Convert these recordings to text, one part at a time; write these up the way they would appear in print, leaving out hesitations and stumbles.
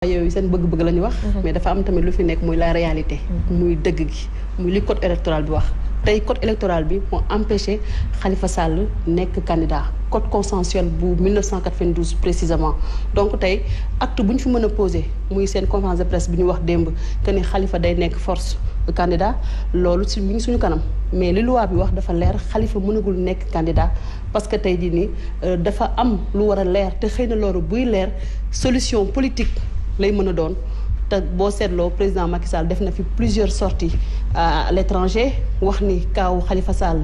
yooyu seen bëgg-bëgg la ñu wax. mais dafa am tamit lu fi nekk muy la réalité. muy dëgg gi muy li code électoral bi wax. tey code électoral bi moo empêché Khalifa Sall nekk candidat code consensuel bu 1992 précisément donc tey acte bu ñu fi mën a posé muy seen conférence de presse bi ñu wax démb que ni Khalifa day nekk force candidat loolu si mi ngi suñu kanam mais li loi bi wax dafa leer Khalifa mënagul nekk candidat parce que tey jii nii dafa am lu war a leer te xëy na loolu buy leer solution politique lay mën a doon. te boo seetloo président Macky Sall def na fi plusieurs sorties à l'étranger wax ni kaaw Khalifa Sall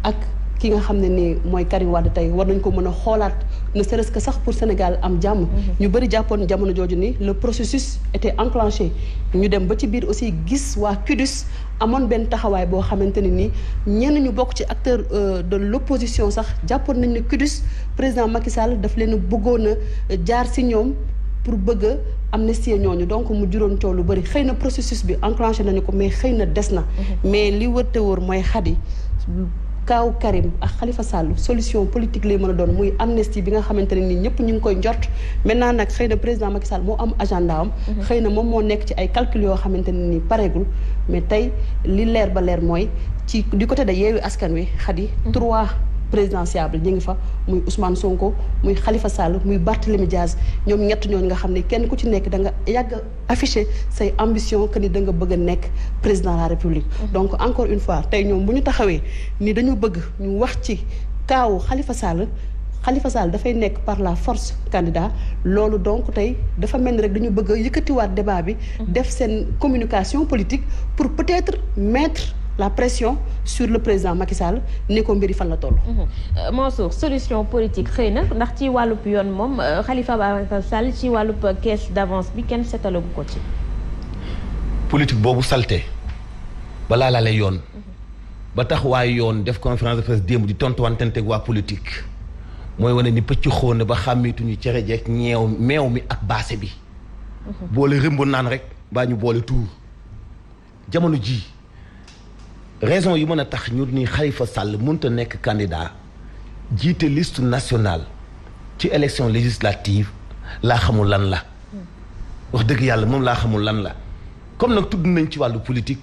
ak ki nga xam ne ni mooy Karim Wade tey war nañ ko mën a xoolaat ne serait-ce que sax pour Sénégal am jàmm. ñu bëri jàppoon jamono jooju ni le processus était enclenché ñu dem ba ci biir aussi gis waa CUDIS amoon benn taxawaay boo xamante ne ni ñenn ñu bokk ci acteur de l'opposition sax jàppoon nañ ne CUDIS président Macky Sall daf leen bëggoon a jaar si ñoom. pour bëgg a amnistie ñooñu donc mu juróon coow lu bëri xëy na processus bi enclenché nañu ko mais xëy na des na. mais li wër te wër mooy Khady kaaw Karim ak Khalifa Sall solution politique lay mën a doon muy amnistie bi nga xamante ne nii ñëpp ñu ngi koy njort maintenant nag xëy na président Macky Sall moo am agenda am. xëy na moom moo nekk ci ay calcul yoo xamante ne nii pareegul mais tey li leer ba leer mooy ci du côté de Yewwi Askan Wi Khady 3. présidentiable ñu ngi fa muy Ousmane Sonko muy Khalifa Sall muy Barthélémy Diaz ñoom ñett ñooñu nga xam ne kenn ku ci nekk da nga yàgg affiché say ambition que ni da nga bëgg a nekk président de la République. donc encore une fois tey ñoom bu ñu taxawee ni dañu bëgg ñu wax ci kaawu Khalifa Sall dafay nekk par la force candidat loolu donc tey dafa mel ni rek dañu bëgg a yëkkatiwaat débat bi. def seen communication politique pour peut-être mettre la pression sur le président Macky Sall ne ko mbiri fan la toll. Mansour solution politique xëy na ndax ci wàllub yoon moom Khalifa Ababacar Sall ci wàllub caisse d'avance bi kenn setalagu ko ci. politique boobu salte balaa la lay yoon. ba tax waaye yoon def conférence de presse démb di tontuwanteeg waa politique mooy wane ni pëcc xoon ba xàmmeetuñu cere jeeg meew mi ak baase bi. boole rëmb naan rek baa ñu boole tuur jamono ji raison yi mën a tax ñu ni Khalifa Sall mënut a nekk candidat jiite liste nationale ci élection législative laa xamul lan la wax dëgg yàlla moom laa xamul lan la comme nag tudd nañ ci wàllu politique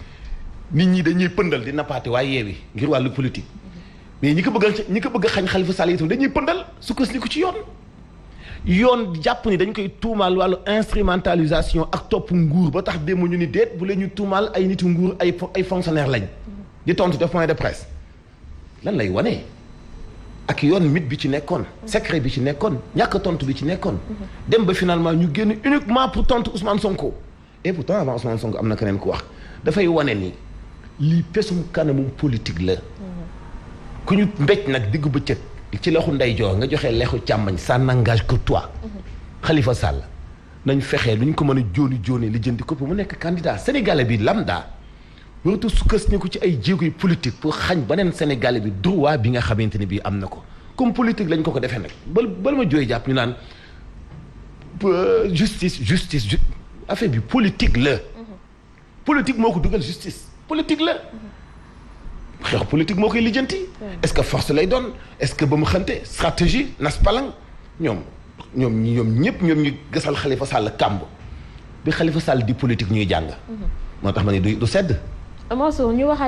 nit ñi dañuy pëndal di nappaate waaye yeewi ngir wàllu politique mais ñi ko bëgg a xañ Khalifa Sall itam dañuy pëndal sukkandiku ci yoon jàpp ni dañ koy tuumaal wàllu instrumentalisation ak topp nguur ba tax démb ñu ni déet bu leen ñu tuumaal ay nitu nguur ay fonctionnaire lañ di tontu def point de presse lan lay wane ak yoon mit bi ci nekkoon secret bi ci nekkoon ñàkk tontu bi ci nekkoon dem ba finalement ñu génn uniquement pour tontu Ousmane Sonko et pourtant avant Ousmane Sonko am na keneen ku wax dafay wane ni lii pesum kanamum politique la ku ñu mbéj nag diggu bëccëg ci lexu ndeyjoor nga joxe lexu càmmañ ça n'engage que toi Khalifa Sall nañ fexee lu ñu ko mën a jooni li jëndi ko pour mu nekk candidat sénégalais bi lambda waratu sukkandiku ci ay jéego yu politique pour xañ beneen sénégalais bi droit bi nga xamante ne bii am na ko comme politique lañ ko defee nag bal ma jooy jàpp ñu naan justice affaire bi politique la. politique moo ko dugal justice politique la. xeex politique moo koy lijjanti. est-ce que force lay doon est-ce que ba mu xante stratégie nas palang ñoom ñëpp ñu gasal Khalifa Sall kàmb bi Khalifa Sall di politique ñuy jàng. moo tax ma ne du sedd. Mansour ñu waxaat